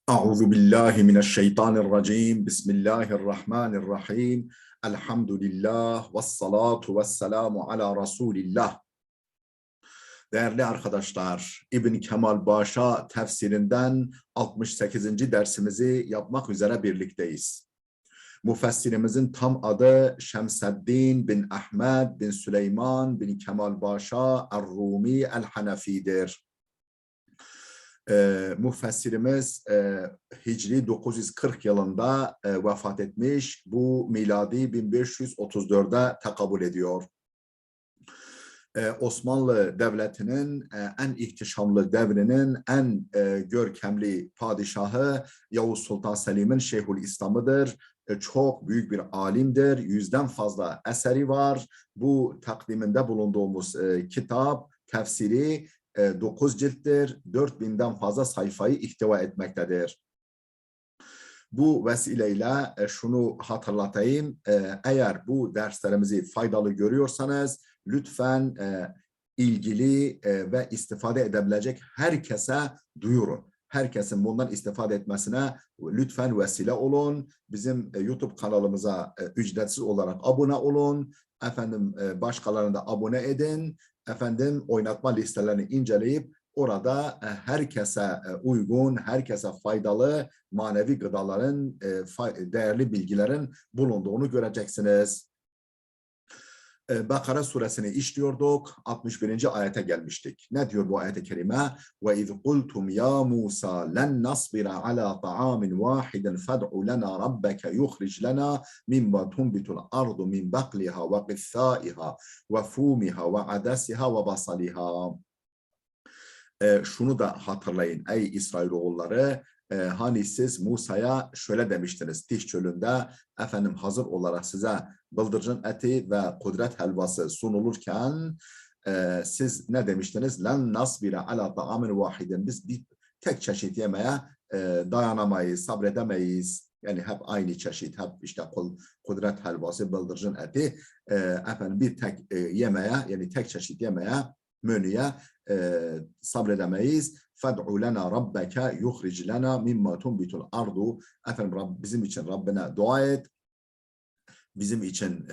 أعوذ بالله من الشيطان الرجيم بسم الله الرحمن الرحيم الحمد لله والصلاة والسلام على Resulillah. Değerli arkadaşlar, İbn Kemal Başa tefsirinden 68. dersimizi yapmak üzere birlikteyiz. Müfessirimizin tam adı Şemseddin bin Ahmed bin Süleyman bin Kemal Başa Er-Rumi El-Hanefi'dir. Müfessirimiz Hicri 940 yılında vefat etmiş. Bu miladi 1534'e tekabül ediyor. Osmanlı Devleti'nin en ihtişamlı devrinin en görkemli padişahı Yavuz Sultan Selim'in Şeyhülislam'ıdır. Çok büyük bir alimdir. 100'den fazla eseri var. Bu takdiminde bulunduğumuz kitap, tefsiri 9 cilttir, 4000'den fazla sayfayı ihtiva etmektedir. Bu vesileyle şunu hatırlatayım, eğer bu derslerimizi faydalı görüyorsanız lütfen ilgili ve istifade edebilecek herkese duyurun. Herkesin bundan istifade etmesine lütfen vesile olun. Bizim YouTube kanalımıza ücretsiz olarak abone olun. Başkalarını da abone edin. Oynatma listelerini inceleyip orada herkese uygun, herkese faydalı manevi gıdaların, değerli bilgilerin bulunduğunu göreceksiniz. Bakara suresini işliyorduk. 61. ayete gelmiştik. Ne diyor bu ayet-i kerime? وَاِذْ قُلْتُمْ يَا مُوسَى لَنْ نَصْبِرَ عَلَى طَعَامٍ وَاحِدٍ فَادْعُ لَنَا رَبَّكَ يُخْرِجْ لَنَا مِمَّا تُنْبِتُ الْأَرْضُ مِنْ بَقْلِهَا وَقِثَّائِهَا وَفُومِهَا وَعَدَسِهَا وَبَصَلِهَا. Şunu da hatırlayın ey İsrailoğulları, hani siz Musa'ya şöyle demiştiniz Tih çölünde, hazır olarak size bıldırcın eti ve kudret helvası sunulurken siz ne demiştiniz? Len nasbire ala ta'amin vahidin, biz bir tek çeşit yemeğe dayanamayız, sabredemeyiz. Yani hep aynı çeşit, hep işte kudret helvası, bıldırcın eti, bir tek yemeğe, yani tek çeşit yemeğe, menüye sabredemeyiz. Fed'u lena rabbeke yuhric lena mimma tunbitul ardu. Bizim için Rabbine dua et. Bizim için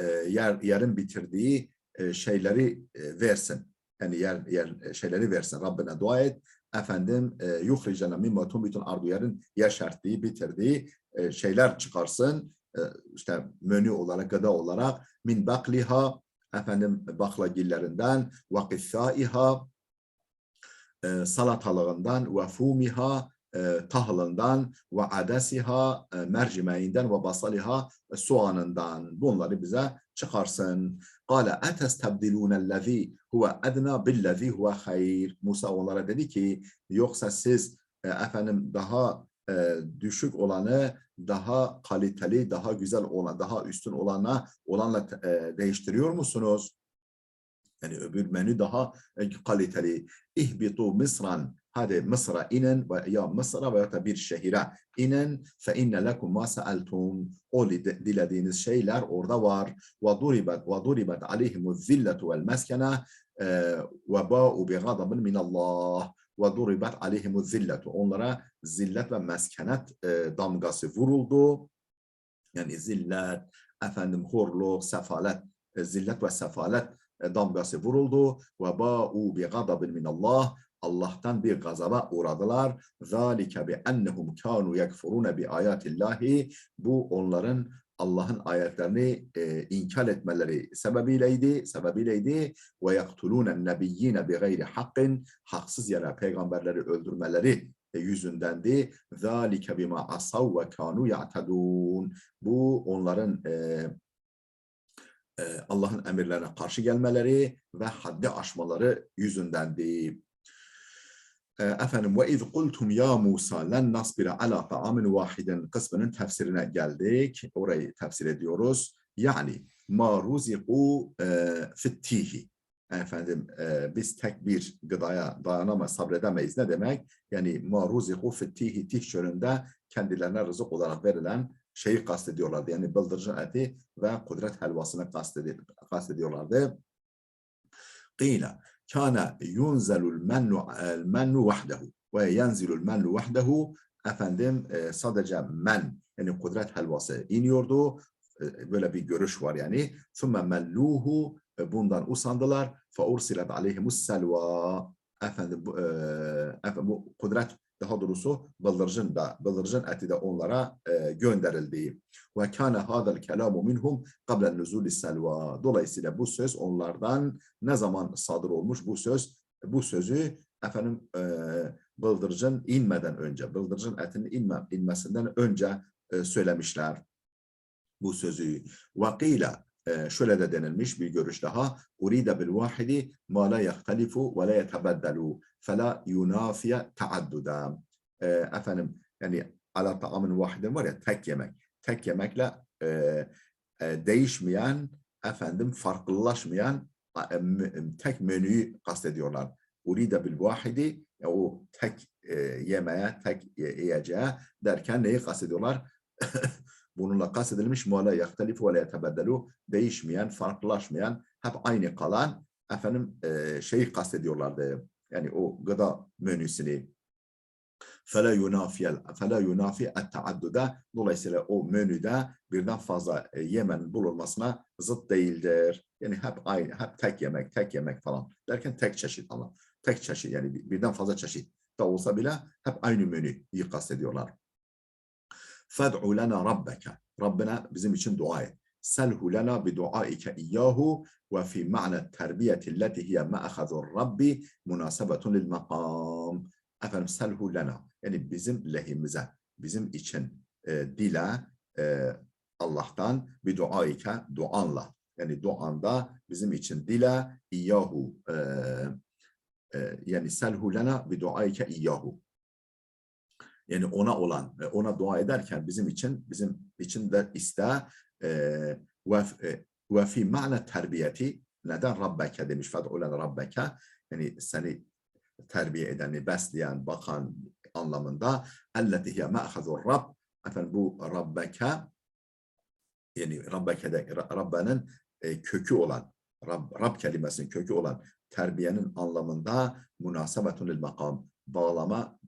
yerin bitirdiği şeyleri versin. Yani yer şeyleri versin. Rabbine dua et. Yuhric lena mimma tunbitul ardu, yerin yeşerttiği, bitirdiği şeyler çıkarsın. İşte menü olarak, gıda olarak min bakliha, baklagillerinden, ve qithaiha, salatalığından, ve fumiha, tahılından, ve adasiha, mercimeğinden, ve basaliha, soğanından. Bunları bize çıkarsın. Kâle etestabdilûnellezî huve ednâ billezî huve hayr. Musa onlara dedi ki, yoksa siz daha düşük olanı daha kaliteli, daha güzel olan, daha üstün olanla değiştiriyor musunuz? Yani öbür menü daha kaliteli. İhbitu Mısran. Hadi Mısır'a inin, ya Mısır'a veya da bir şehire inin. Fe inne lekum ma sa'altum. O dilediğiniz şeyler orada var. Ve duribat aleyhimu zilletu vel meskene ve ba'u bi gadabin minallah. Ve duribat aleyhimu zilletu. Onlara zillet ve meskenet damgası vuruldu. Yani zillet, horluk, sefalet, zillet ve sefalet damgası vuruldu. Ve ba'u bi gadabin minallah. Allah'tan bir gazaba uğradılar. Zalike bi ennehum kanu yekfurun bi ayatillahi. Bu onların Allah'ın ayetlerini inkar etmeleri sebebiyleydi. Ve yaktulûnen nebiyyine bi gayri hakkin. Haksız yere peygamberleri öldürmeleri yüzündendi. Zalike bima asav ve kanu ya'tadun. Bu onların Allah'ın emirlerine karşı gelmeleri ve haddi aşmaları yüzündendi. Ve iz kultum ya Musa len nasbira ala ta'amin vahidin kısmının tefsirine geldik. Orayı tefsir ediyoruz. Yani ma ruziku fittihi. Biz tek bir gıdaya dayanamayız, sabredemeyiz. Ne demek? Yani ma ruziku fittihi, Tih çölünde kendilerine rızık olarak verilen şeyi kastediyorlardı. Yani bıldırcın eti ve kudret helvasını kastediyorlardı. Qîle kâne yunzelul mennu vahdehu ve yenzilul mennu vahdehu. efendim sadece men yani kudret helvası iniyordu. Böyle bir görüş var yani. ثُمَّ مَلُّوهُ bundan usandılar. فَاُرْسِلَتْ عَلَيْهِمُ السَّلْوَى efendim bu kudret daha doğrusu bıldırcın eti de onlara gönderildi. Ve kana hadal kelamu minhum qabla nuzul selva. Dolayısıyla bu söz onlardan ne zaman sadır olmuş bu sözü efendim bıldırcın inmeden önce, bıldırcın etinin inmesinden önce söylemişler bu sözü. Vakila şöyle de denilmiş bir görüş daha. Urida bil vahidi ma la yahtalifu ve la yetebeddelu fe la yunafiye taadduda. Efendim yani ala ta'amın vahidin var ya tek yemek. Tek yemekle değişmeyen efendim farklılaşmayan tek menüyü kastediyorlar. Urida bil vahidi o tek yemeğe, tek yiyeceğe derken neyi kastediyorlar? Bununla kastedilmiş ma la yahtalifu ve la yetebeddelu değişmeyen, farklılaşmayan, hep aynı kalan efendim şeyi kastediyorlardı. Yani o gıda menüsünü. فَلَا يُنَافِي التَّعَدُّدَ Dolayısıyla o menüde birden fazla yemenin bulunmasına zıt değildir. Yani hep aynı, hep tek yemek falan derken tek çeşit ama. Tek çeşit yani birden fazla çeşit da olsa bile hep aynı menüyü kastediyorlar. فَدْعُ لَنَا رَبَّكَ Rabbine bizim için dua et. سَلْهُ لَنَا بِدُعَائِكَ إِيَّاهُ وَفِي مَعْنَ التَّرْبِيَةِ الَّتِي هِيَ مَأْخَذُ الرَّبِّ مُنَاسَبَةٌ لِلْمَقَامِ Efendim selhu lena yani bizim lehimize, bizim için dile Allah'tan bir duaike duanla yani duanda bizim için dile iyyahu yani selhu lena bir duaike iyyahu yani ona dua ederken bizim için de iste ve fi ma'na terbiyeti neden rabbeke demiş fed'u lena rabbeke yani seni terbiye edeni, besleyen, bakan anlamında elleti hiye me'hazur Rabb efendim bu rabbeke yani rabbeke'de Rabbe'nin kökü olan Rab kelimesinin kökü olan terbiyenin anlamında münasebetun makam bağlama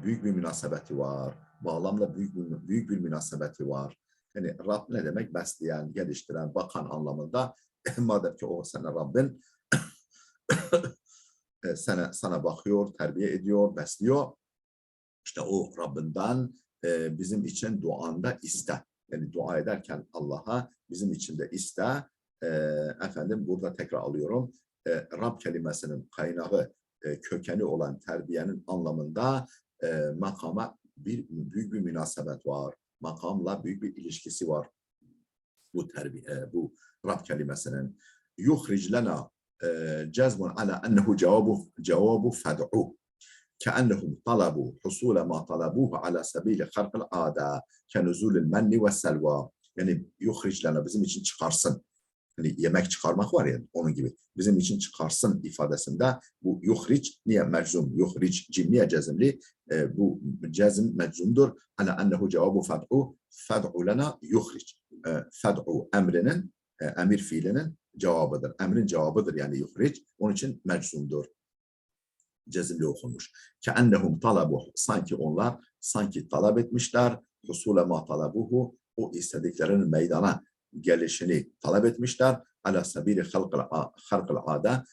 büyük bir münasebeti var. Bağlamla büyük bir münasebeti var. Yani Rab ne demek? Besleyen, geliştiren, bakan anlamında. Madem ki o senin Rabbin sana bakıyor, terbiye ediyor, besliyor. İşte o Rabbinden bizim için duanda iste. Yani dua ederken Allah'a bizim için de iste. Efendim burada tekrar alıyorum. Rab kelimesinin kaynağı, kökeni olan terbiyenin anlamında makama büyük bir münasebet var. Makamla büyük bir ilişkisi var. Bu Rab kelimesinin. Yuhric lena جزم على أنه جواب فدعو كأنهم طلبوا حصول ما طلبوه على سبيل خرق العادة كنزول المن والسلوى yani yuhric lana bizim için çıkarsın. Hani yemek çıkarmak var ya onun gibi. Bizim için çıkarsın ifadesinde bu yuhric niye meczum? Yuhric cimniye cezimli. Bu cezim meczumdur. Ala ennehu cevabu fed'u. Fed'u lana yuhric. Fed'u emrinin emir fiilinin cevabıdır. Emrin cevabıdır yani yuhric. Onun için meczumdur. Cezimli okunmuş. Keennehum talabu. Sanki talep etmişler. Husule ma talabuhu. O istediklerinin meydana gelişini talep etmişler. Ala sabili halkıl ada.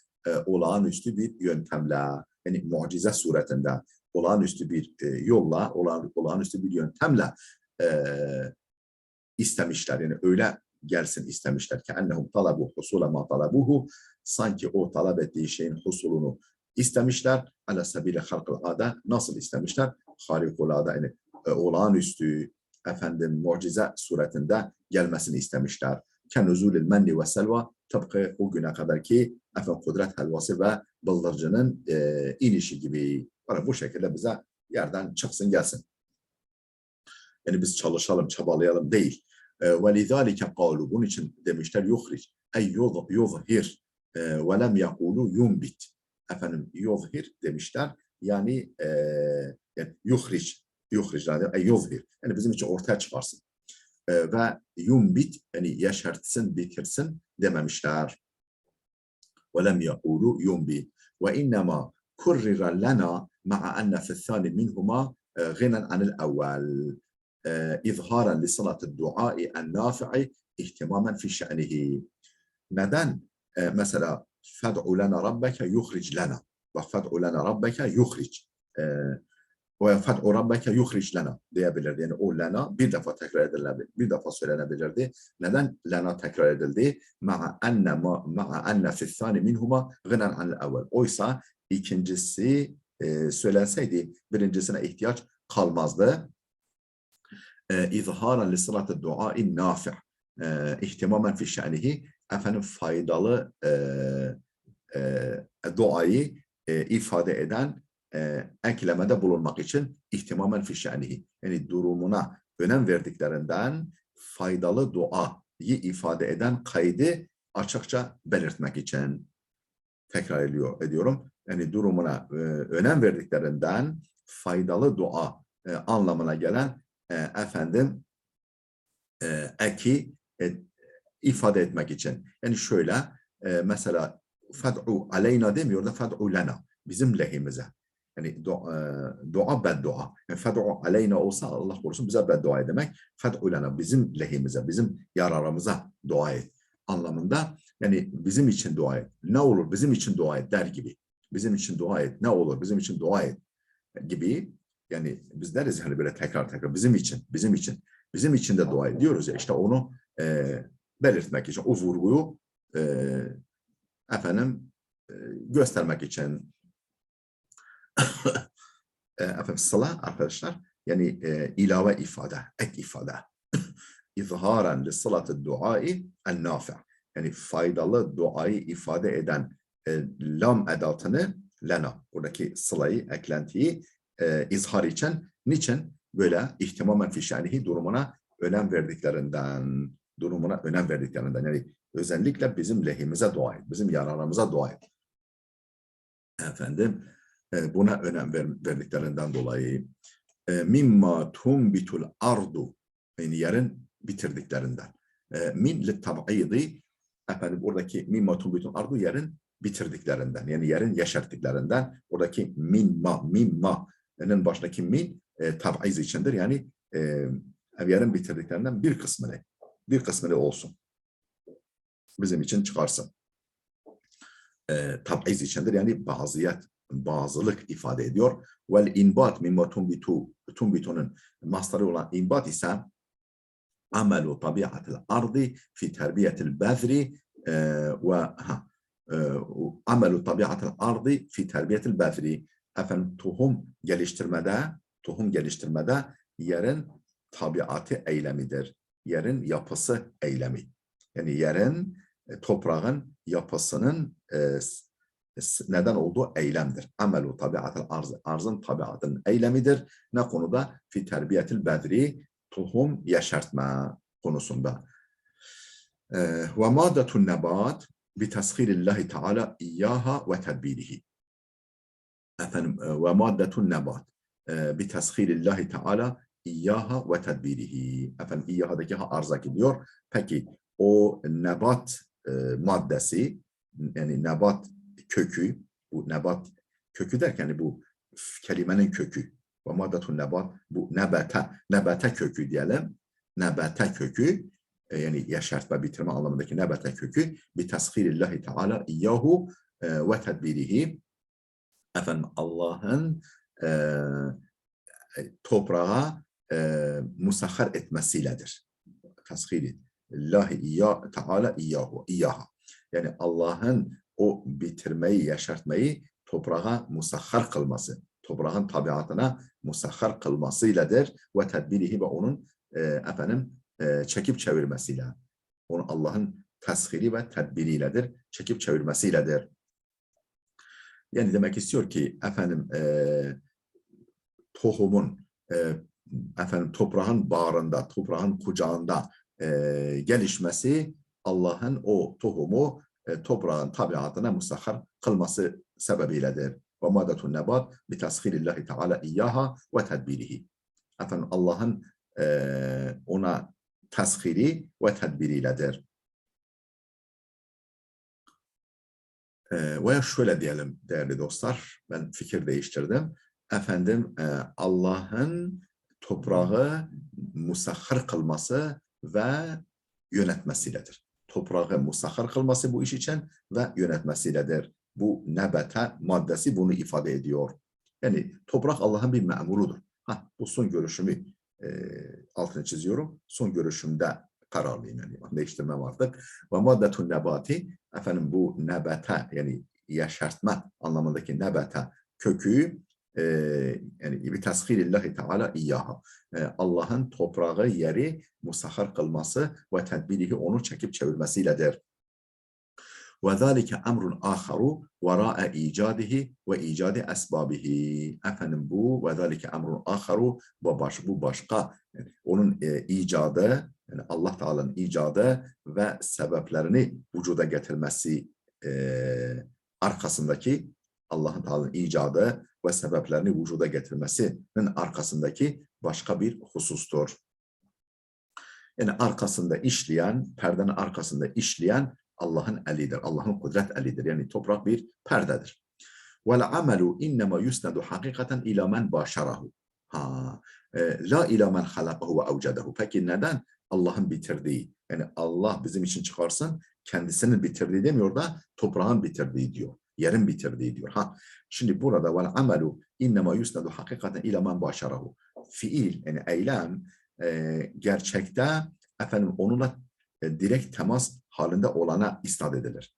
Olağanüstü bir yöntemle. Yani mucize suretinde. Olağanüstü bir yolla, olağanüstü bir yöntemle istemişler. Yani öyle gelsin istemişler ki ennehum talabu husule ma talabuhu sanki o talep ettiği şeyin husulunu istemişler. Ala sabile halkıl ada nasıl istemişler? Harikulade yani olağanüstü efendim mucize suretinde gelmesini istemişler. Kenuzulil menni ve selva tıpkı o güne kadar ki efendim kudret helvası ve bıldırcının inişi gibi. Yani bu şekilde bize yerden çıksın gelsin. Yani biz çalışalım, çabalayalım değil. وَلِذَٰلِكَ قَالُوا Bunun için demişler yuhric. Ey yuzhir. وَلَمْ يَقُولُوا yumbit. Efendim yuzhir demişler. Yani yuhric. Yuhric yani ey yuzhir. Yani bizim için ortaya çıkarsın. Ve yumbit yani yaşartsın, bitirsin dememişler. وَلَمْ يَقُولُوا yumbit. وَاِنَّمَا كرر لنا مع أن في الثاني منهما غنى عن الأول إظهارا لصلة الدعاء النافع اهتماما في شأنه. Neden mesela fed'u lena rabbeke yuhric lena. Bak fed'u lena rabbeke yuhric. Ve fed'u rabbeke yuhric lena diyebilirdi. Yani o lena bir defa tekrar edilebilir. Bir defa söylenebilirdi. Neden lena tekrar edildi? Ma'a enne fi'thani minhuma gınen anil evvel. Oysa ikincisi söylenseydi birincisine ihtiyaç kalmazdı. İzharan li sıratı dua'in nafi' ihtimamen fi şe'nihi, efendim faydalı duayı ifade eden eklemede bulunmak için ihtimamen fi şe'nihi, yani durumuna önem verdiklerinden faydalı duayı ifade eden kaydı açıkça belirtmek için. Tekrar ediyorum. Yani durumuna önem verdiklerinden faydalı dua anlamına gelen efendim eki ifade etmek için. Yani şöyle mesela fed'u aleyna demiyor da fed'u lena, bizim lehimize. Yani dua beddua. Yani fed'u aleyna olsa Allah korusun bize beddua demek. Fed'u lena, bizim lehimize, bizim yararımıza dua et anlamında. Yani bizim için dua et. Ne olur bizim için dua et der gibi. Bizim için dua et. Ne olur bizim için dua et gibi. Yani biz deriz hani böyle tekrar bizim için de dua ediyoruz ya, işte onu belirtmek için, o vurguyu efendim göstermek için. Efendim sıla arkadaşlar yani ilave ifade, ek ifade. İzharen li sılatı duai en nafi'. Yani faydalı duayı ifade eden lam edatını lena, buradaki sılayı, eklentiyi izhar için, niçin? Böyle ihtimamen fi şe'nihi, durumuna önem verdiklerinden, yani özellikle bizim lehimize dua et, bizim yararımıza dua et. Efendim buna önem verdiklerinden dolayı mimma tumbitul ardu, yani yerin bitirdiklerinden. Min li tab'idi, efendim oradaki mimma tumbitul ardu yerin bitirdiklerinden, yani yerin yeşerttiklerinden. Oradaki mimma'nın başındaki min tab'iz içindir, yani yerin bitirdiklerinden bir kısmını olsun bizim için çıkarsın. Tab'iz içindir, yani bazılık ifade ediyor. Vel inbat mimma tumbitunun mastarı olan inbat ise amelu tabiatil ardi fi terbiyetil bezri ve amelu tabiatil ardi fi terbiyetil bezri, efendim tohum geliştirmede yerin tabiatı eylemidir. Yerin yapısı eylemi. Yani yerin, toprağın yapısının neden olduğu eylemdir. Amelu tabiatil arz, arzın tabiatının eylemidir. Ne konuda? Fi terbiyetil bedri, tohum yeşertme konusunda. Ve maddetun nebat bi teshirillahi teala iyyaha ve tedbirihi. Efendim ve maddetun nebat bi teshirillahi teala iyyaha ve tedbirihi. Efendim iyyahadaki arza gidiyor. Peki o nebat maddesi, yani nebat kökü, bu nebat kökü derken bu kelimenin kökü ve maddetun nebat, bu nebete kökü diyelim. Nebete kökü yani yaşartma, bitirme anlamındaki nebete kökü bi teshirillahi teala iyyahu ve tedbirihi, efendim Allah'ın toprağa musahhar etmesiyledir. Teshiri Allahi teala iyyaha. Yani Allah'ın o bitirmeyi, yaşartmayı toprağa musahhar kılması, toprağın tabiatına musahhar kılmasıyladır. Ve tedbirihi, ve onun efendim çekip çevirmesiyle. Onu Allah'ın teshiri ve tedbiriyledir, çekip çevirmesiyledir. Yani demek istiyor ki efendim tohumun efendim toprağın bağrında, toprağın kucağında gelişmesi Allah'ın o tohumu toprağın tabiatına musahhar kılması sebebiyledir. Ve maddetun nebat bi teshirillahi teala iyyaha ve tedbirihi. Efendim Allah'ın ona teshiri ve tedbiriyledir. Veya şöyle diyelim değerli dostlar, ben fikir değiştirdim. Efendim Allah'ın toprağı musahhar kılması ve yönetmesiyledir. Toprağı musahhar kılması bu iş için ve yönetmesiyledir. Bu nebete maddesi bunu ifade ediyor. Yani toprak Allah'ın bir memurudur. Bu son görüşümü altını çiziyorum. Son görüşümde kararlıyım, yani değiştirmem artık. Ve maddetun nebati, efendim bu nebete yani yaşartma anlamındaki nebete kökü yani bir teshirillahi teala iyyaha. Allah'ın toprağı, yeri musahhar kılması ve tedbirihi onu çekip çevirmesiyledir. وَذَٰلِكَ أَمْرٌ آخَرُ وَرَاءَ إِيجَادِهِ وَإِيجَادِ أَسْبَابِهِ. Efendim bu وَذَٰلِكَ أَمْرٌ آخَرُ, bu başka. Yani onun icadı, yani Allah Teala'nın icadı ve sebeplerini vücuda getirmesi arkasındaki, Allah Teala'nın icadı ve sebeplerini vücuda getirmesinin arkasındaki başka bir husustur. Yani arkasında işleyen, perdenin arkasında işleyen Allah'ın elidir. Allah'ın kudret elidir. Yani toprak bir perdedir. وَالْعَمَلُ اِنَّمَا يُسْنَدُ حَقِيقَةً اِلَى مَنْ بَاشَرَهُ. La ila men halakahu ve avcedehu. Peki neden Allah'ın bitirdiği? Yani Allah bizim için çıkarsın, kendisinin bitirdiği demiyor da toprağın bitirdiği diyor. Yerin bitirdiği diyor. Şimdi burada vel amelu innema yusnadu hakikaten ila men başarahu. Fiil yani eylem gerçekte efendim onunla direkt temas halinde olana isnat edilir.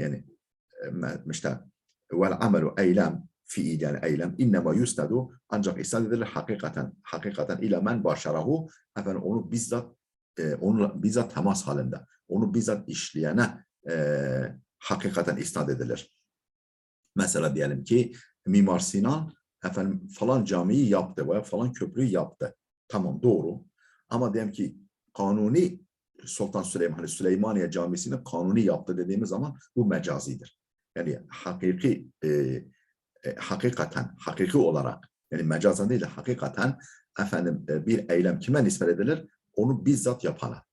Yani işte vel amelu eylem, fiil yani eylem innema yusnadu ancak isnat edilir hakikaten ila men başarahu, efendim onu bizzat temas halinde, onu bizzat işleyene hakikaten isnat edilir. Mesela diyelim ki Mimar Sinan efendim falan camiyi yaptı veya falan köprüyü yaptı. Tamam, doğru. Ama diyelim ki Kanuni Sultan Süleyman, hani Süleymaniye Camisi'ni Kanuni yaptı dediğimiz zaman bu mecazidir. Yani hakiki olarak, yani mecazen değil de hakikaten efendim bir eylem kime nispet edilir? Onu bizzat yapana.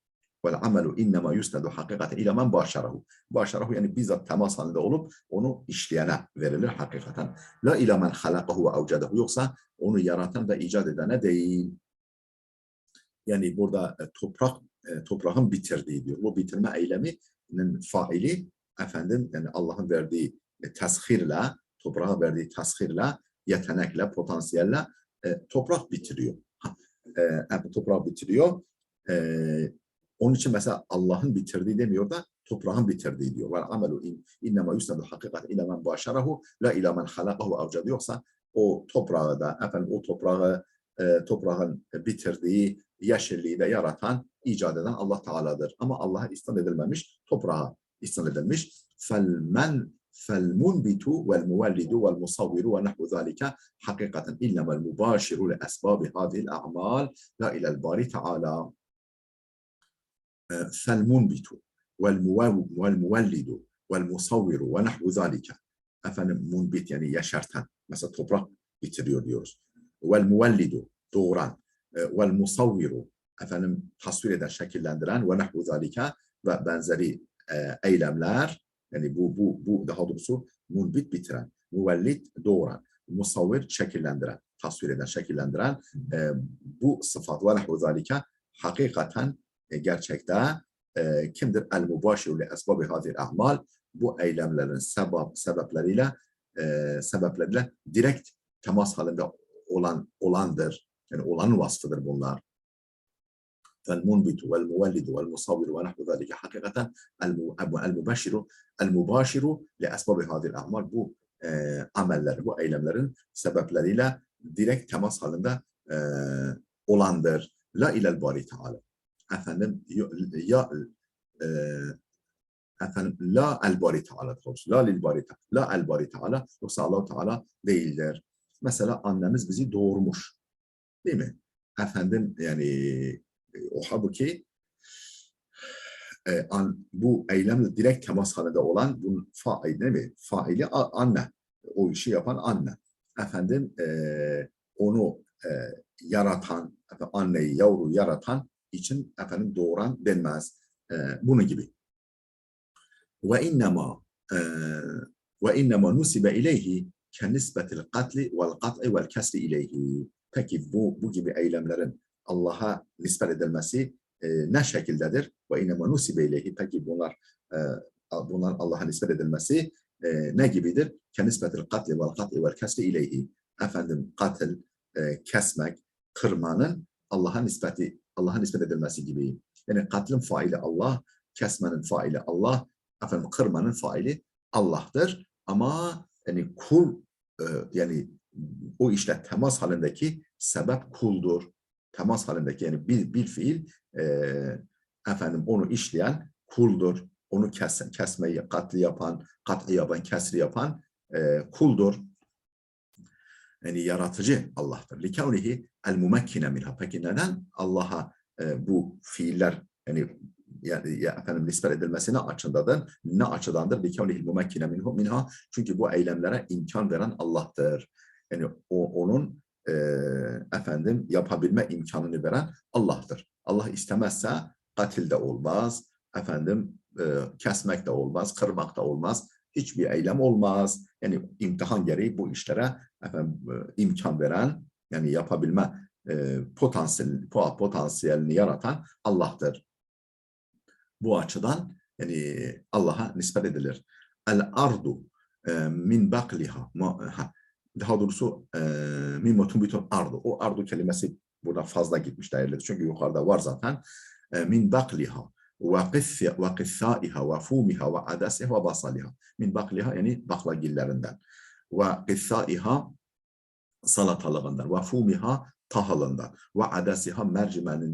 Vel amelu innema yusnedu hakikaten ila men başarahu. Başarahu yani bizzat temas halinde olup onu işleyene verilir hakikaten. La ila men halakahu ve avcedehu, yoksa onu yaratan ve icat edene değil. Yani burada toprağın bitirdiği diyor. Bu bitirme eyleminin faili efendim yani Allah'ın verdiği teshirle, toprağa verdiği teshirle, yetenekle, potansiyelle toprak bitiriyor. Toprak bitiriyor. Onun için mesela Allah'ın bitirdiği demiyor da toprağın bitirdiği diyor. Vel amelu innema yusnadu hakikaten ila men başarahu la ila men halakahu avcadu, yoksa o toprağı da efendim o toprağın bitirdiği yeşilliği de yaratan, icat eden Allah Teala'dır. Ama Allah'a isnat edilmemiş, toprağa isnat edilmiş. فَالْمُنْبِتُ وَالْمُوَلِّدُ وَالْمُصَوِّرُ وَنَحْوُ ذَٰلِكَ حَقِيقَةً إِنَّمَا الْمُبَاشِرُ لِأَسْبَابِ هَذِهِ الْأَعْمَالِ لَا إِلَى الْبَارِ تَعَالَى. فَالْمُنْبِتُ وَالْمُوَلِّدُ وَالْمُصَوِّرُ وَنَحْوُ ذَٰلِكَ. Efendim munbit yani yaşartan. Mesela toprak bitiriyor diyoruz. وَالْمُوَلِّدُ doğuran. وَالْمُصَوِّرُ efendim tasvir eden, şekillendiren ve nahvu zalika ve benzeri eylemler, yani bu daha doğrusu munbit bitiren, muvellid doğuran, musavvir şekillendiren, tasvir eden, şekillendiren bu sıfat ve nahvu zalika hakikaten gerçekte kimdir? El-mübaşir li esbabi hazil ahmal, bu eylemlerin sebepleriyle direkt temas halinde olandır. Yani olanın vasfıdır bunlar. فالمنبت والمولد والمصور ونحو ذلك حقيقة المباشر لأسباب هذه الأعمال, bu ameller, bu eylemlerin sebepleriyle direkt temas halinde olandır. La ilel bari teala. Efendim la el bari teala, la lil bari teala, la el bari teala, yoksa Allah Teala değildir. Mesela annemiz bizi doğurmuş, değil mi? Efendim yani o halbuki bu eylemle direkt temas halinde olan bunun faili, değil mi? Faili anne. O işi yapan anne. Efendim onu yaratan, anneyi, yavruyu yaratan için efendim doğuran denmez. Bunun gibi. Ve innema ve innema nusibe ileyhi kenisbetil katli vel kat'i vel kesri ileyhi. Peki bu gibi eylemlerin Allah'a nispet edilmesi ne şekildedir? Ve innema nusibe ileyhi. Peki bunlar Allah'a nispet edilmesi ne gibidir? Kenisbetil katli vel kat'i vel kesri ileyhi. Efendim katil, kesmek, kırmanın Allah'a nispet edilmesi gibi. Yani katlin faili Allah, kesmenin faili Allah, efendim kırmanın faili Allah'tır. Ama yani kul yani o işte temas halindeki sebep kuldur. Temas halindeki yani bir fiil efendim onu işleyen kuldur. Onu kesmeyi, katli yapan, kesri yapan kuldur. Yani yaratıcı Allah'tır. Likavnihi el mumekkine minha. Peki neden Allah'a bu fiiller yani efendim nispet edilmesine açındadır? Ne açıdandır? Likavnihi mumekkine minha. Çünkü bu eylemlere imkan veren Allah'tır. Yani onun efendim yapabilme imkanını veren Allah'tır. Allah istemezse katil de olmaz, efendim kesmek de olmaz, kırmak da olmaz. Hiçbir eylem olmaz. Yani imtihan gereği bu işlere efendim, imkan veren, yani yapabilme potansiyelini yaratan Allah'tır. Bu açıdan yani Allah'a nispet edilir. El ardu min bakliha. Daha doğrusu min mutumbitul ardu. O ardu kelimesi burada fazla gitmiş değerli. Çünkü yukarıda var zaten. Min bakliha ve qithaiha ve fumiha ve adasiha ve basaliha. Min bakliha yani baklagillerinden. Ve qithaiha salatalığından. Ve fumiha tahılından. Ve adasiha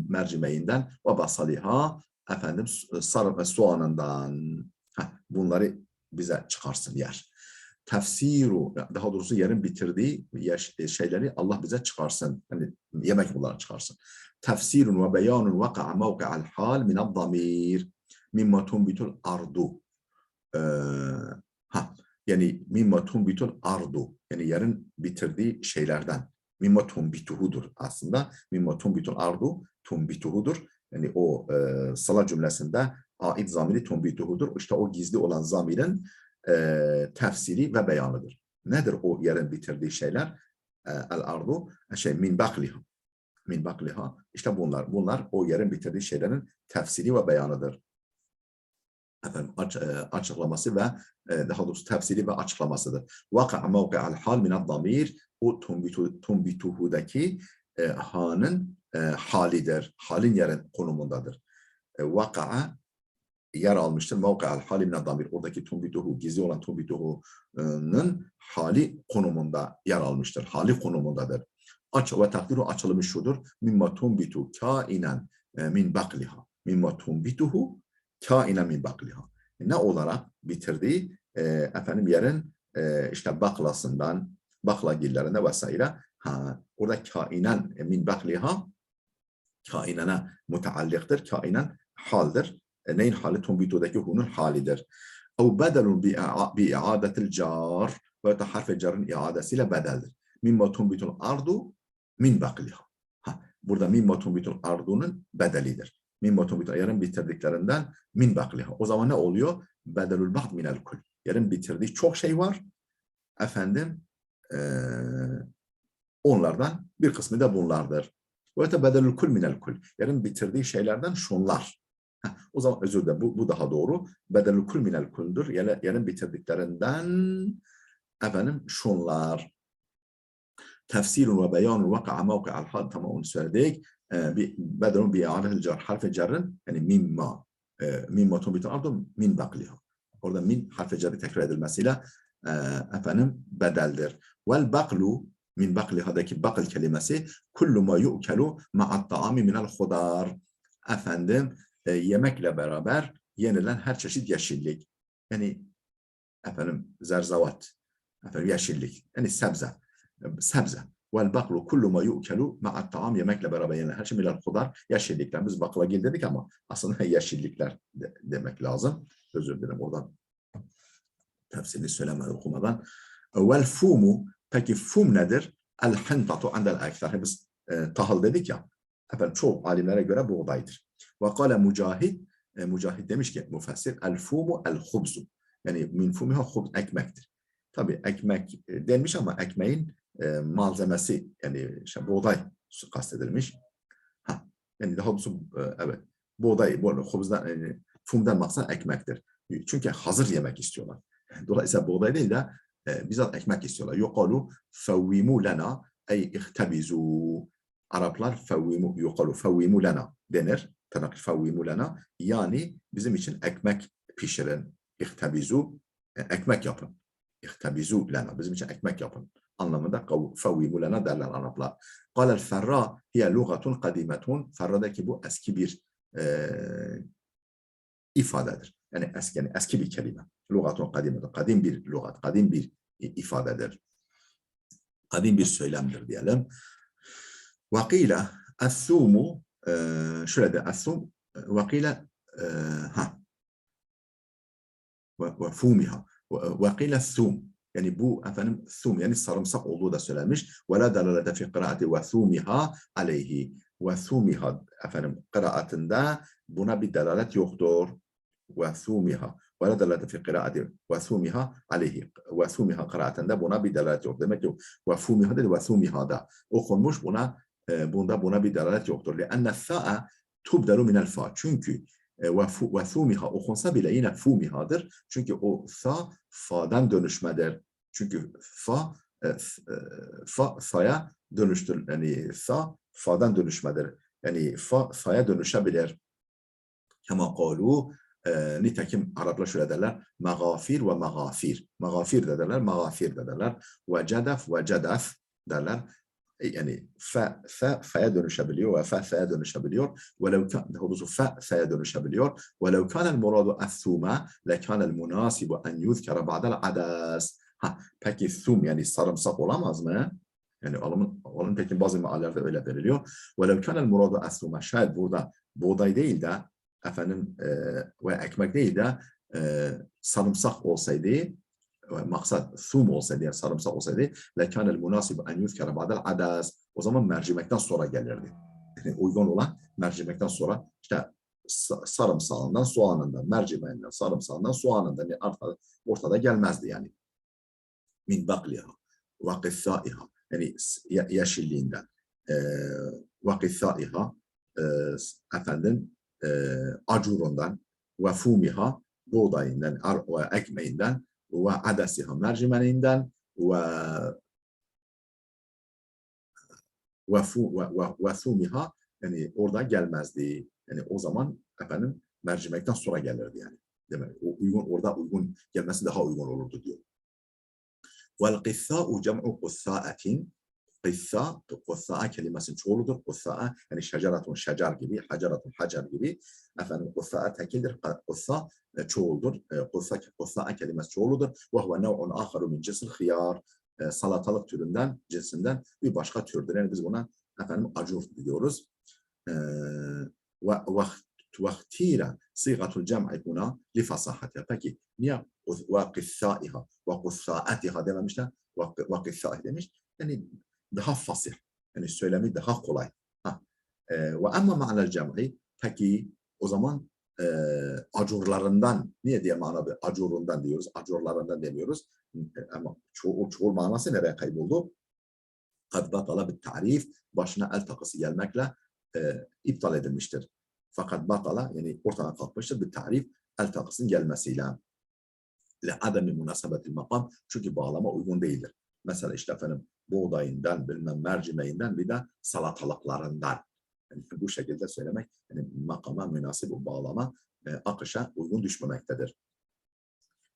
mercimeğinden. Ve basaliha efendim sarı ve soğanından. Bunları bize çıkarsın yer. Tefsiru, daha doğrusu yerin bitirdiği şeyleri Allah bize çıkarsın. Yani yemek olarak çıkarsın. Tefsirun ve beyanun vaka'a mevka'al hal minad damir mimma tunbitul ardu. Yani mimma tunbitul ardu. Yani yerin bitirdiği şeylerden. Mimma tunbituhudur aslında. Mimma tunbitul ardu tunbituhudur. Yani o sıla cümlesinde ait zamiri tunbituhudur. İşte o gizli olan zamirin tefsiri ve beyanıdır. Nedir o yerin bitirdiği şeyler? El-ardu min bakliha. Min bakliha. İşte bunlar o yerin bitirdiği şeylerin tefsiri ve beyanıdır. Efendim, açıklaması ve daha doğrusu tefsiri ve açıklamasıdır. Vaka'a mevki'al hal minad damir. O tumbituhudaki hanın halidir. Halin yerin konumundadır. Vaka'a yer almıştır. Mevki'al hal minad damir. Oradaki tumbituhu, gizli olan tumbituhu'nun hali konumunda yer almıştır. Hali konumundadır. Ve takdiru açılımı şudur. Mimma tumbitu kainen min bakliha. Mimma tumbituhu kainen min bakliha. Ne olarak bitirdiği efendim yerin işte baklasından, baklagillerine vesaire. Orada kainen min bakliha kainene mutealliktır. Kainen haldir. Neyin hali? Tumbitu'daki hunun halidir. Ev bedelun bi iadetil car ve harf-i carın iadesiyle bedeldir. Mimma tumbitul ardu min bakliha. Burada mimma tumbitul ardunun bedelidir. Mimma tumbitul yarın bitirdiklerinden min bakliha. O zaman ne oluyor? Bedelul ba'd minel kul. Yarın bitirdiği çok şey var. Efendim onlardan bir kısmı da bunlardır. Ve tebedelül kul minel kul. Yarın bitirdiği şeylerden şunlar. O zaman özür dilerim bu daha doğru. Bedelül kul minel kuldür. Yarın bitirdiklerinden efendim şunlar. Tefsirun ve beyanun vaka'a mevki'al hal, tamam onu söyledik. Bedelun bi i'adetil car harf-i carın yani mimma tumbitul ardu min bakliha. Orada min harf-i carı tekrar edilmesiyle efendim bedeldir. Vel baklu min bakliha'daki bakl kelimesi kullu ma yu'kelu ma'at ta'ami minel hudar. Efendim yemekle beraber yenilen her çeşit yeşillik. Yani efendim zerzavat, efendim yeşillik, yani sebze. Vel baklu kullu ma yu'kelu ma'at ta'am, yemekle beraber yenilen her şey minel hudar, yeşillikler. Biz baklagil dedik ama aslında yeşillikler demek lazım. Özür dilerim oradan tefsirini söylemedim okumadan. Vel fumu, peki fum nedir? El hintatu andel ekser. Biz tahıl dedik ya. Efendim çoğu alimlere göre buğdaydır. Ve kâle Mücahid, Mücahid demiş ki müfessir el fumu el hubzu. Yani min fumiha hubz ekmektir. Tabii ekmek denmiş ama ekmeğin malzemesi yani işte buğday kastedilmiş. Ha, yani daha doğrusu evet buğday, bu hubzdan, yani fumdan maksat ekmektir. Çünkü hazır yemek istiyorlar. Dolayısıyla buğday değil de bizzat ekmek istiyorlar. Yuqalu fevvimu lena ey ihtebizu. Araplar fevvimu, yuqalu fevvimu lena denir. Tırnak fevvimu lena. Yani bizim için ekmek pişirin. İhtebizu, ekmek yapın. İhtebizu lena, bizim için ekmek yapın anlamında fevvimu lena derler Araplar. قال الفراء هي لغة قديمة. Ferra'daki bu eski bir ifadedir. Yani eski bir kelime. Lugatun kadimetun. Kadim bir lugat, kadim bir ifadedir. Kadim bir söylemdir diyelim. Vakile es-sumu, şöyle de es-sum vakile ve fumiha. Vakile es-sum. Yani bu efendim sum yani sarımsak olduğu da söylenmiş. Ve la dalalete fi kıraati ve sumiha aleyhi. Ve sumiha efendim kıraatında buna bir dalalet yoktur. Ve sumiha. Ve la dalalete fi kıraati ve sumiha aleyhi. Ve sumiha kıraatında buna bir dalalet yok. Demek ki ve fumiha dedi ve sumiha da okunmuş, buna bir dalalet yoktur. Lianne fa'a tubdalu minel fa. Çünkü ve fumiha okunsa bile yine fumihadır. Çünkü o fa'dan dönüşmedir. Çünkü fa'ya dönüştür. Yani fa'dan dönüşmedir. Yani fa'ya dönüşebilir. Kema kalu, nitekim Araplar şöyle derler. Mağafir ve mağafir. Mağafir de derler, mağafir de derler. Ve cedef derler. Yani fa'ya dönüşebiliyor ve fa'ya dönüşebiliyor. Velev kan fa'ya dönüşebiliyor. Velev kanel muradu es-suma lekanel munasibu en yuzkara ba'del adas. Peki sum yani sarımsak olamaz mı? Yani onun peki bazı meallerde öyle veriliyor. Velev kanel muradu es-suma, şayet burada buğday değil de efendim ve ekmek değil de sarımsak olsaydı, maksat sum olsaydı, yani sarımsak olsaydı, lekânel münâsib en yuzkara ba'del adas, o zaman mercimekten sonra gelirdi. Yani uygun olan mercimekten sonra işte sarımsağından, soğanından, mercimeğinden, sarımsağından, soğanından yani ortada gelmezdi yani. Min bakliha ve qissâiha, yani yeşilliğinden, ve qissâiha, efendim acurundan, ve fumiha buğdayından ve ekmeğinden, ve adasiha mercimeğinden, ve fumiha, yani orada gelmezdi. Yani o zaman efendim mercimekten sonra gelirdi yani. Demek orada uygun gelmesi daha uygun olurdu diyor. Vel qissâ'u cem'u qussâ'etin. Qissa kelimesinin çoğuludur. Qissa yani şecaratun şecar gibi, hacaratun hacar gibi. Efendim qissa tekildir. Qissa çoğuldur. Qissa kelimesi çoğuludur. Ve huve nev'un aharu min cinsil khiyar. Salatalık türünden, cinsinden bir başka türdür. Yani biz buna efendim acur diyoruz. Vaktira sigatul cem'i buna li fasahatiha. Peki niye ve qissâiha ve qussaatiha dememişler? Ve qissâiha demiş. Yani daha fasih. Yani söylemi daha kolay. Ve amma ma'nel cem'i, peki o zaman acurlarından, niye diye manada acurundan diyoruz, acurlarından demiyoruz. Ama çoğul manası nereye kayboldu? Kad batala bir tarif, başına el takısı gelmekle iptal edilmiştir. Fakat batala yani ortadan kalkmıştır bir tarif el takısının gelmesiyle. Ademi münasebetil makam, çünkü bağlama uygun değildir. Mesela işte efendim buğdayından, bilmem mercimeğinden, bir de salatalıklarından. Yani bu şekilde söylemek yani makama münasip bu bağlama akışa uygun düşmemektedir.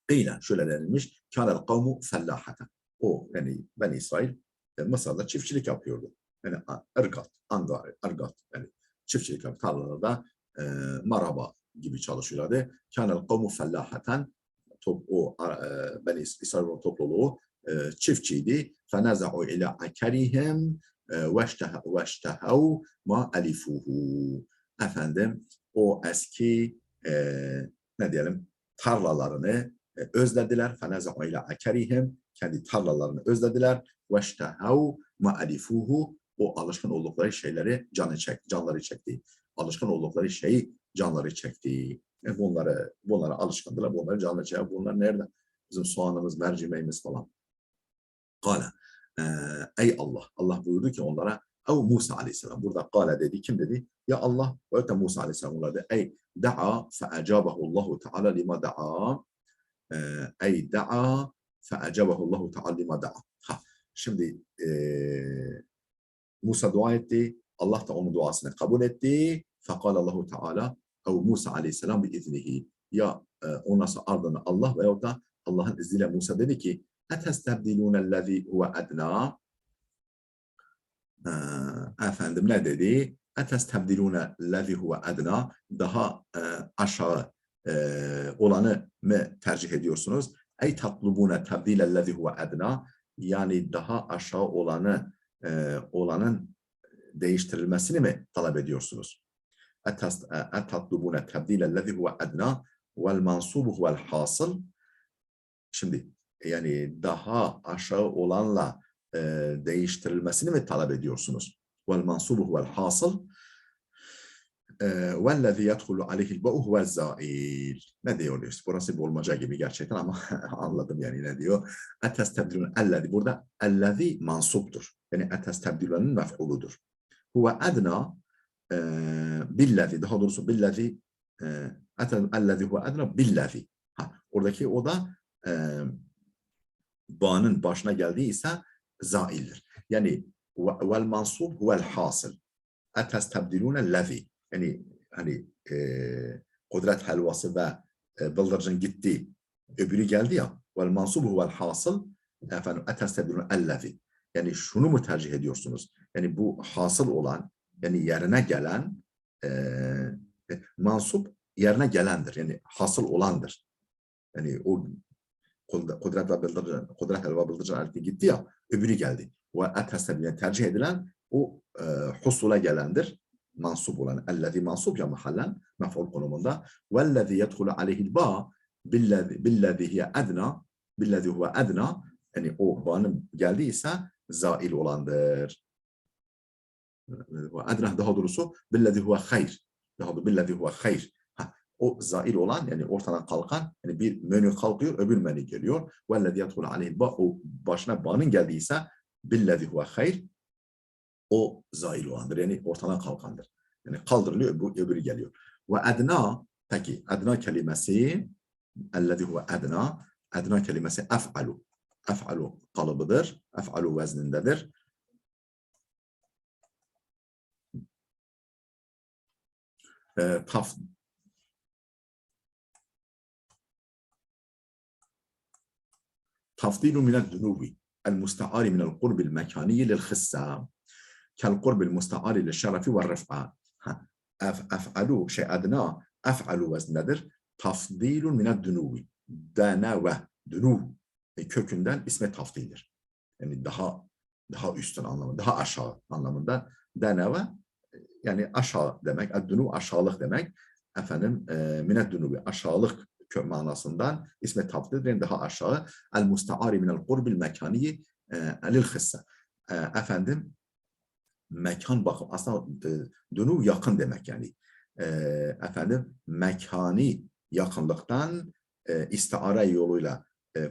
Kıyla şöyle denilmiş. Kânel kavmu fellâheten. O yani Ben İsrail Mısır'da çiftçilik yapıyordu. Yani ırgat yani çiftçilik yapıyor. Tarlalarda maraba gibi çalışıyorlardı. Kânel kavmu fellâheten. Ben İsrail'in topluluğu çiftçiydi. فَنَزَعُوا إِلَى عَكَرِهِمْ وَاشْتَهَوْا مَا أَلِفُوهُ. Efendim o eski ne diyelim tarlalarını özlediler. فَنَزَعُوا إِلَى عَكَرِهِمْ, kendi tarlalarını özlediler. وَاشْتَهَوْا مَا أَلِفُوهُ, o alışkın oldukları şeyleri canları çekti. Alışkın oldukları şeyi canları çekti. Bunlara alışkındılar. Bunları canlı şey. Bunlar nerede? Bizim soğanımız, mercimeğimiz falan. Kale. Ey Allah. Allah buyurdu ki onlara ev Musa aleyhisselam. Burada kale dedi. Kim dedi? Ya Allah. Ve öte Musa aleyhisselam onlara ey da'a fe'acabahu Allahu Teala lima da'a. Ey da'a fe'acabahu Allahu Teala lima da'a. Şimdi Musa dua etti. Allah da onun duasını kabul etti. Fekal Allahu Teala ev Musa aleyhisselam biiznihi. Ya ondan sonra ardından Allah veyahut da Allah'ın izniyle Musa dedi ki etestebdilûnellezî huve ednâ. Efendim ne dedi? Etestebdilûnellezî huve ednâ. Daha aşağı olanı mı tercih ediyorsunuz? Ey tatlubûne tebdîlellezî huve ednâ. Yani daha aşağı olanın değiştirilmesini mi talep ediyorsunuz? Etatlubune tebdilellezî huve ednâ vel mansubu huvel hasıl. Şimdi yani daha aşağı olanla değiştirilmesini mi talep ediyorsunuz? Vel mansubu huvel hasıl vellezî yedhulu aleyhil ba'u huvel zâil. Ne diyor? Burası bir olmaca gibi gerçekten ama anladım yani ne diyor. Etestebdilûne ellezî. Burada ellezî mansuptur. Yani etestebdilûne'nin mef'uludur. Huve edna billezî. Daha doğrusu billezî ellezî huve edna billezî. Oradaki o da ba'nın başına geldiği ise zaildir. Yani vel mansub huvel hasıl. Etestebdilûne lezî. Yani hani kudret helvası ve bıldırcın gitti. Öbürü geldi ya. Vel mansub huvel hasıl. Efendim etestebdilûne ellezî. Yani şunu mu tercih ediyorsunuz? Yani bu hasıl olan, yani yerine gelen mansup yerine gelendir. Yani hasıl olandır. Yani o kudret ve bıldırcın aleti gitti ya, öbürü geldi. Ve etestebdilûne tercih edilen o husula gelendir. Mansup olan. Ellezî mansup ya mahallen mef'ul konumunda. Vellezî yedhulu aleyhil ba billezî hiye edna. Billezî huve edna. Yani o ba'nın geldiyse zail olandır. Edna daha doğrusu billezî huve hayr. Daha doğrusu billezî huve hayr. O zail olan yani ortadan kalkan yani bir menü kalkıyor öbür menü geliyor. Vellezî yedhulu aleyhil ba o başına ba'nın geldiyse billezî huve hayr. O zail olandır. Yani ortadan kalkandır. Yani kaldırılıyor, öbürü geliyor. Ve edna, peki edna kelimesi ellezî huve edna kelimesi ef'alu. Ef'alu kalıbıdır. Ef'alu veznindedir. تفضيل من الذنوب المستعار من القرب المكاني للخصة كالقرب المستعار للشرف والرفعة. أفعلوا شيء أدنى أفعلوا وزنdir. Tafdilun mined dunuvi. Dana ve dunuv kökünden isme tafdildir. Yani daha üstün anlamında, daha aşağı anlamında. Dana ve yani aşağı demek. Ad-dunuv aşağılık demek. Efendim mined dunuvi aşağılık kök manasından isme tafdildir. Yani daha aşağı. El musta'ari minel kurbil mekaniyi lil hissa. Efendim mekan bakım aslında dönü yakın demek yani efendim mekani yakınlıktan istiare yoluyla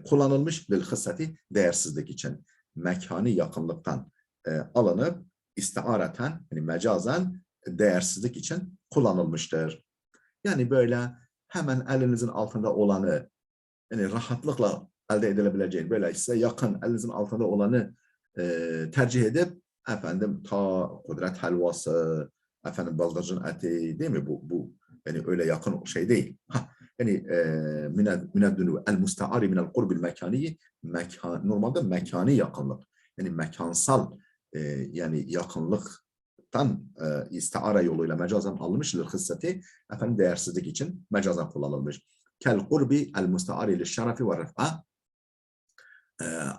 kullanılmış lil hıssati değersizlik için mekani yakınlıktan alınıp istiareten yani mecazen değersizlik için kullanılmıştır. Yani böyle hemen elinizin altında olanı yani rahatlıkla elde edilebileceğin böyle size yakın elinizin altında olanı tercih edip efendim ta kudret helvası, efendim baldırcın eti değil mi? Bu yani öyle yakın şey değil. Yani mined-dünû el-musta'ari minel kurbil mekaniyi normalde mekani yakınlık. Yani mekansal yani yakınlıktan istiara yoluyla mecazen alınmış hisseti efendim değersizlik için mecazen kullanılmış. Kel kurbi el-musta'ari li'şerefi ve rif'a.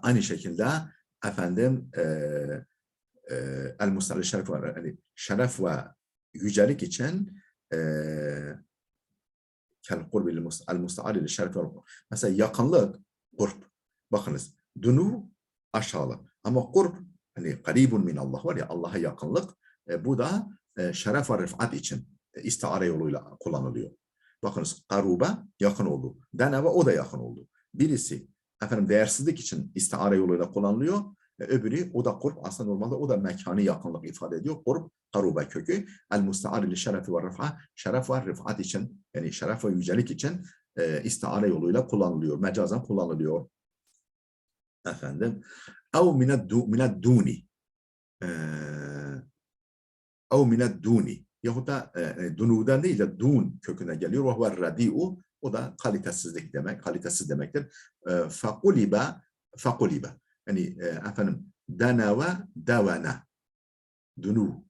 Aynı şekilde efendim el-musta'ari şeref ve yani şeref ve yücelik için kel kurbi el-musta'ari li'şerefi ve mesela yakınlık kurb. Bakınız dunu aşağılık ama kurb hani karibun min Allah var ya Allah'a yakınlık bu da şeref ve rifat için istiare yoluyla kullanılıyor. Bakınız karuba yakın oldu. Deneve o da yakın oldu. Birisi değersizlik için istiare yoluyla kullanılıyor. Öbürü o da kurb. Aslında normalde o da mekanı yakınlık ifade ediyor. Kurb, karuba kökü. El mustaar li şerefi ve rıf'a. Şeref ve rıfat için, yani şeref ve yücelik için istiare yoluyla kullanılıyor. Mecazen kullanılıyor. Ev mined duni. Ev mined duni. Yahut da dunu'dan değil de dun köküne geliyor. Ve huve radi'u. O da kalitesizlik demek, kalitesiz demektir. Fakulibe. Yani dana ve davana. Dunu.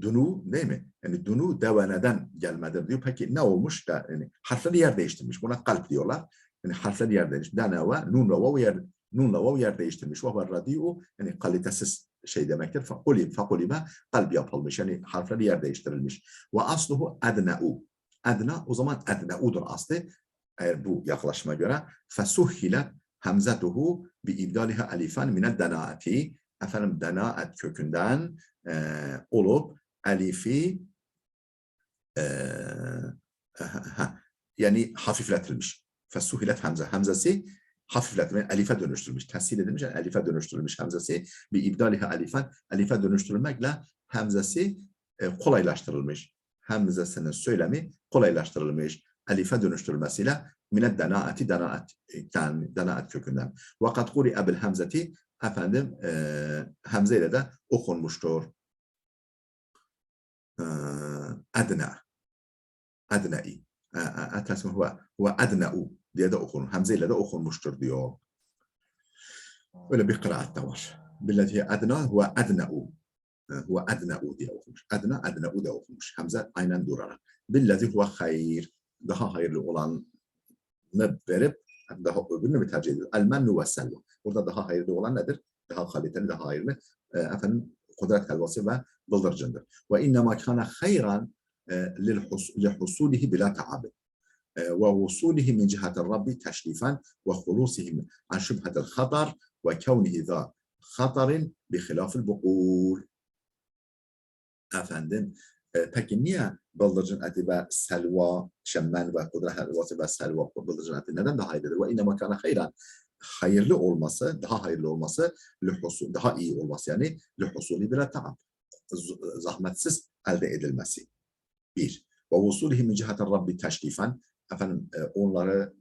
Dunu değil mi? Yani dunu devaneden gelmedir diyor. Peki ne olmuş da yani harfleri yer değiştirmiş. Buna kalp diyorlar. Yani harfleri yer değiştirmiş. Dana ve nunla vav yer değiştirmiş. Ve radi'u yani kalitesiz şey demektir. Fakulibe kalp yapılmış. Yani harfleri yer değiştirilmiş. Ve asluhu adna'u. Adna o zaman adna'udur aslı. Eğer bu yaklaşıma göre fesuhhilet hamzetuhu bi ibdaliha alifan mined danaati. Danaat kökünden olup alifi yani hafifletilmiş. Fesuhilet hamze. Hamzesi hafifletilmiş. Alife dönüştürülmüş. Teshil edilmiş. Yani alife dönüştürülmüş hamzesi. Bir ibdaliha alifan. Alife dönüştürülmekle hamzesi kolaylaştırılmış. Hamzesinin söylemi kolaylaştırılmış. Alife dönüştürülmesiyle mined danaati danaat kökünden. Vakat kuri'e bil hamzeti hamze ile de okunmuştur. Adna. Adna'i. Huve adna'u diye de okunur. Hamze ile de okunmuştur diyor. Öyle bir kıraat da var. Billeti adna huve adna'u. Huve adna'u diye okumuş. Adna'u da okumuş. Hamze aynen durarak. Billeti huve hayır. Daha hayırlı olanı verip daha öbürünü mü tercih ediyor? El mennu ve selva. Burada daha hayırlı olan nedir? Daha kaliteli, daha hayırlı. Kudret helvası ve bıldırcındır. Ve innema kana hayran lihusulihi bila ta'abi. Ve vusulihi min cihatir Rabbi teşrifan ve hulusihi an şübhetil hatar ve kevnihi za hatarin bi khilafil bukul. Peki niye bıldırcın eti ve selva, şemmen ve kudret helvası ve selva bıldırcın eti neden daha hayırlıdır? Ve innema kana hayran. Hayırlı olması, daha hayırlı olması, daha iyi olması yani lühusuli bila ta'ab. Zahmetsiz elde edilmesi. Bir. Ve vusulihi min cihatir Rabbi teşrifen. Onları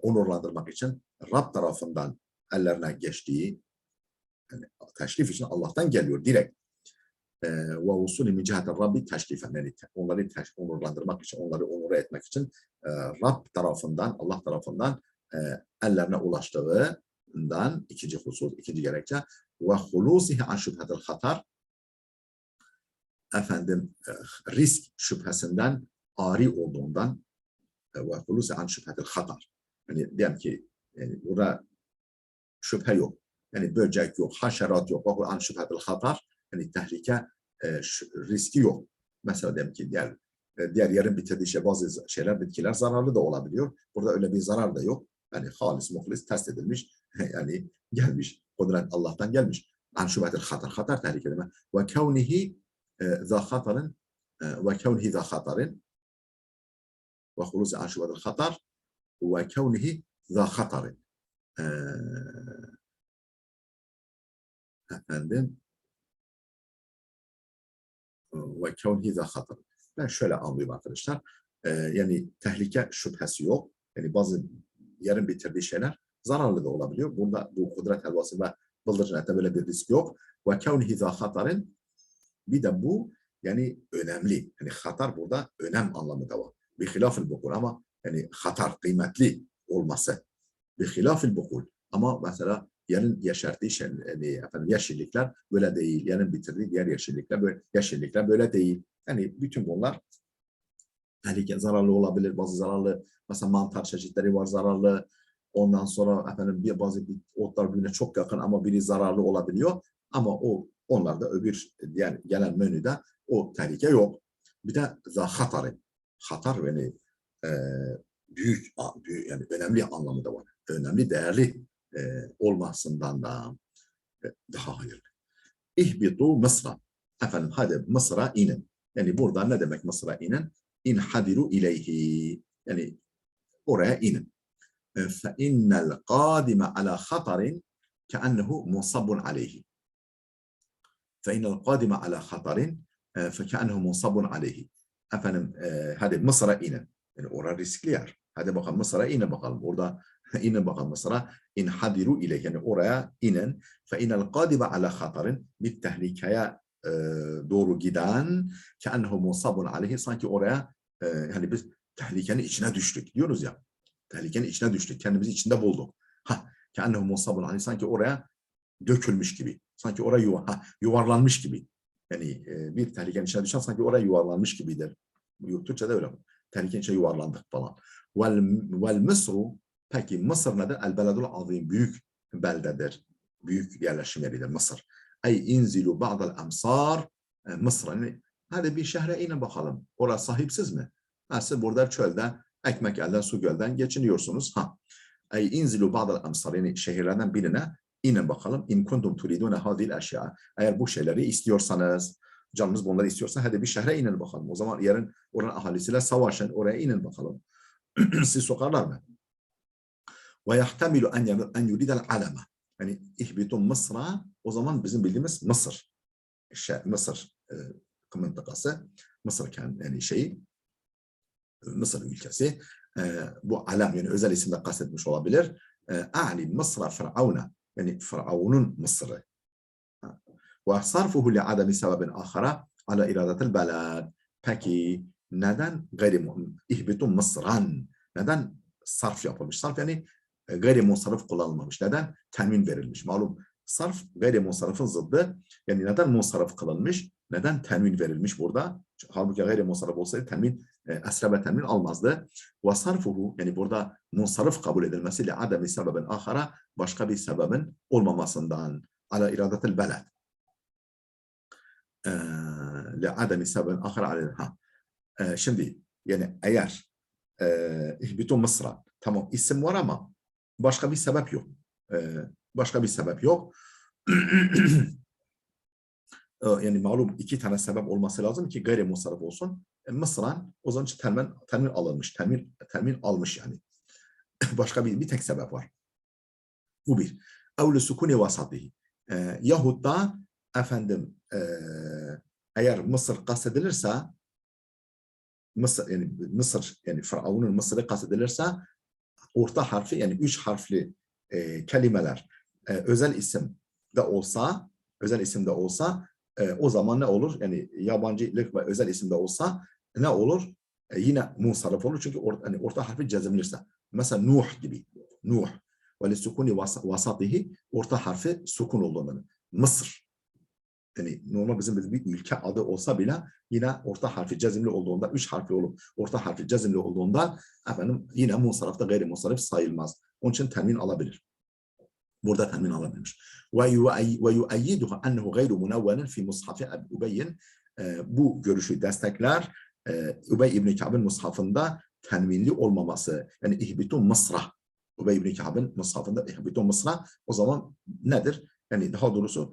onurlandırmak için Rab tarafından ellerine geçtiği yani teşrif için Allah'tan geliyor direkt. Ve vusulihi min cihatir Rabbi teşrifen. Yani onları onurlandırmak için, onları onur etmek için Rab tarafından, Allah tarafından ellerine ulaştığından ikinci husus, ikinci gerekçe ve hulusihi an şübhetil hatar risk şüphesinden ari olduğundan ve hulusihi an şübhetil hatar. Yani diyelim ki yani burada şüphe yok. Yani böcek yok, haşerat yok. Ve an şübhetil hatar yani tehlike riski yok. Mesela diyelim ki diğer yerin bitirdiği şey bazı şeyler, bitkiler zararlı da olabiliyor. Burada öyle bir zarar da yok. Yani halis, muhlis test edilmiş. Yani gelmiş. Kudret Allah'tan gelmiş. An şübhetil hatar. Hatar tehlike demek. Ve kevnihi za hatarin ve kevnihi za hatarin ve hulusi an şübhetil hatar ve kevnihi za hatarin. Ve kevnihi za hatarin. Ben şöyle anlıyorum arkadaşlar. Yani tehlike şüphesi yok. Yani bazı yerin bitirdiği şeyler zararlı da olabiliyor. Burada bu kudret helvası ve bıldırcın ette böyle bir risk yok. Ve kevnihi za hatarin bir de bu yani önemli. Yani hatar burada önem anlamı da var. Bir hilafil bukul ama yani hatar kıymetli olması. Bir hilafil bukul. Ama mesela yerin yeşerttiği şey, yani yeşillikler böyle değil. Yerin bitirdiği diğer yeşillikler böyle değil. Yani bütün bunlar tehlike zararlı olabilir. Bazı zararlı mesela mantar çeşitleri var zararlı. Ondan sonra bazı otlar birbirine çok yakın ama biri zararlı olabiliyor. Ama onlarda öbür diğer gelen menüde o tehlike yok. Bir de hatar yani büyük yani önemli anlamı da var. Önemli, değerli olmasından da daha hayırlı. İhbitu Mısır'a. Hadi Mısır'a inin. Yani burada ne demek Mısır'a inin? İnhadiru ileyhi. Yani oraya inin. فَاِنَّ الْقَادِمَ عَلَى خَطَرٍ كَأَنَّهُ مُنْصَبٌ عَلَيْهِ. فَاِنَّ الْقَادِمَ عَلَى خَطَرٍ فَكَأَنَّهُ مُنْصَبٌ عَلَيْهِ. Efendim, hadi Mısır'a inin. Yani orada riskli yer. Hadi bakalım Mısır'a inin bakalım. Orada inin bakalım Mısır'a. İnhadiru ile, yani oraya inin. فَاِنَّ الْقَادِمَ عَلَى خَطَرٍ, bir tehlikeye doğru giden كَأَنَّهُ مُنْصَبٌ عَلَيْهِ, sanki oraya hani biz tehlikenin içine düştük diyoruz ya. Tehlikenin içine düştük. Kendimizi içinde bulduk. كَأَنَّهُ مُنْصَبٌ عَلَيْهِ, sanki oraya dökülmüş gibi. Sanki oraya yuvarlanmış gibi. Yani bir tehlikenin içine düşen sanki oraya yuvarlanmış gibidir. Türkçe'de öyle. Tehlikenin içine yuvarlandık falan. Vel Mısru, peki Mısır nedir? El beledul azim, büyük beldedir. Büyük yerleşim yeridir Mısır. Ey inzilu ba'dal amsar Mısır. Yani hadi bir şehre inin bakalım. Orası sahipsiz mi? Siz burada çölde ekmek elden su gölden geçiniyorsunuz. Ey inzilu ba'dal amsar, yani şehirlerden birine inin bakalım. İn kuntum turidune hadil eşya. Eğer bu şeyleri istiyorsanız, canınız bunları istiyorsa hadi bir şehre inin bakalım. O zaman yarın oranın ahalisiyle savaşın. Oraya inin bakalım. Sizi sokarlar mı? Ve yahtemilu en yuridel aleme. Yani ihbitum Mısır'a, o zaman bizim bildiğimiz Mısır. Mısır mıntıkası. Mısır yani şeyi, Mısır ülkesi. Bu alem, yani özel isimle kastetmiş olabilir. A'li Mısır'a Firavun'a, yani Firavun'un Mısır'ı. Ve sarfuhu li ademi sebebin ahara ala iradetil belad. Peki neden ihbitum Mısır'an, neden sarf yapılmış? Sarf yani gayrimunsarif kullanılmamış. Neden? Temin verilmiş. Malum sarf gayrimunsarifin zıddı. Yani neden munsarif kılınmış? Neden temin verilmiş burada? Halbuki gayrimunsarif olsaydı temin, esrebe temin almazdı. Ve sarfuhu, yani burada munsarif kabul edilmesiyle ademi sebebin ahara, başka bir sebebin olmamasından, ala iradetil beled. لعدم سبب آخر عليها. Şimdi yani eğer ihbitu Mısır'a, tamam isim var ama başka bir sebep yok. Başka bir sebep yok. Yani malum iki tane sebep olması lazım ki gayrimusarraf olsun. Mısır'a o zaman temin alınmış. Temin almış yani. Başka bir tek sebep var. Bu bir. Evle sukuni vasatihi. Yahut da efendim eğer Mısır kastedilirse, Mısır yani Firavun'un Mısır'ı kastedilirse, orta harfi, yani 3 harfli kelimeler özel isim de olsa o zaman ne olur? Yani yabancılık ve özel isim de olsa ne olur? Yine munsarif olur çünkü orta harfi cezimlirse. Mesela Nuh gibi. Nuh. Ve li sukuni vasatihi, orta harfi sukun olduğundan. Mısır. Yani normal bizim bir ülke adı olsa bile yine orta harfi cezimli olduğunda, 3 harfli olup orta harfi cezimli olduğunda efendim yine munsarifta gayrimunsarif sayılmaz. Onun için temin alabilir. Burada temin alabilmiş. Ve yuayyiduhu ennehu gayru munavvenin fi mushafi Ubey'in. Bu görüşü destekler. Ubey İbn Ka'b'ın mushafında tenvinli olmaması. Yani ihbitun Mısra. Ubey İbn Ka'b'ın mushafında ihbitun Mısra. O zaman nedir? Yani daha doğrusu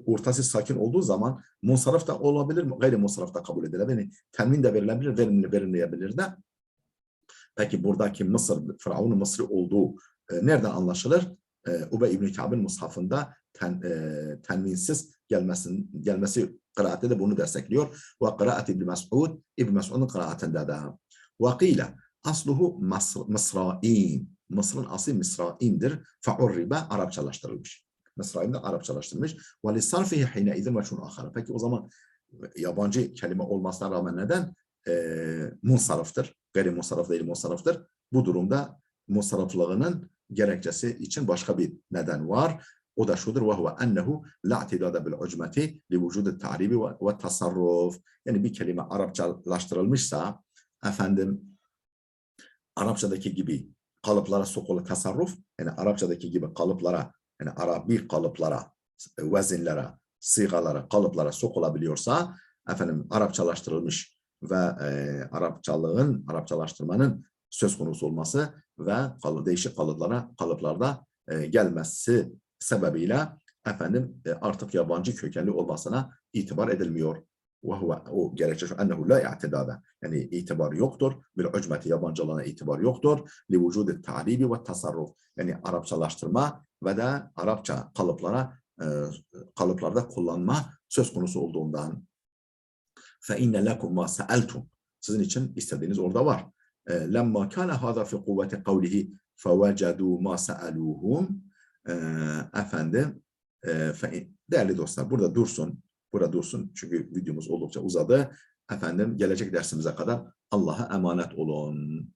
ortası sakin olduğu zaman munsarif da olabilir, gayri munsarif da kabul edilebilir. Yani temin de verilebilir, verilmeyebilir de. Peki buradaki Mısır, Firavun'un Mısır'ı olduğu nereden anlaşılır? Ubey İbn Ka'b'ın mushafında tenvinsiz gelmesi kıraati de bunu destekliyor. Ve kıraat İbn Mes'ud, İbn Mes'ud'un kıraatinde de. Ve kıyla asluhu Mısra'in. Mısır'ın aslı Mısra'indir. Fe'urribe, Arapçalaştırılmış. Mısra'in'de Arapçalaştırılmış. Ve lisarfihi hine izin ve şunu ahara. Peki o zaman yabancı kelime olmasına rağmen neden? Munsarıftır. Gayrimunsarif değil, munsarıftır. Bu durumda munsariflığının gerekçesi için başka bir neden var. O da şudur: ve huve ennehu la i'tidada bil ucmeti li vücudu ta'ribi ve tasarruf. Yani bir kelime Arapçalaştırılmışsa, efendim Arapçadaki gibi kalıplara sokulu tasarruf, yani Arapçadaki gibi kalıplara, yani Arabi kalıplara, vezinlere, sigalara, kalıplara sokulabiliyorsa, efendim Arapçalaştırılmış ve Arapçalaştırmanın söz konusu olması ve değişik kalıplarda gelmesi sebebiyle efendim artık yabancı kökenli olmasına itibar edilmiyor. o gerekçe şu ennehu la i'tidada. Yani itibar yoktur. Bil ucmeti yabancılığına itibar yoktur. Li vücudi ta'ribi ve tasarruf. Yani Arapçalaştırma ve de Arapça kalıplarda kullanma söz konusu olduğundan. Fe inne lekum ma sa'altum. Sizin için istediğiniz orada var. Lemma kana hâzâ fi kuvveti kavlihi fevecedû ma sa'aluhum. Efendim, değerli dostlar burada dursun. Burada dursun çünkü videomuz oldukça uzadı. Efendim gelecek dersimize kadar Allah'a emanet olun.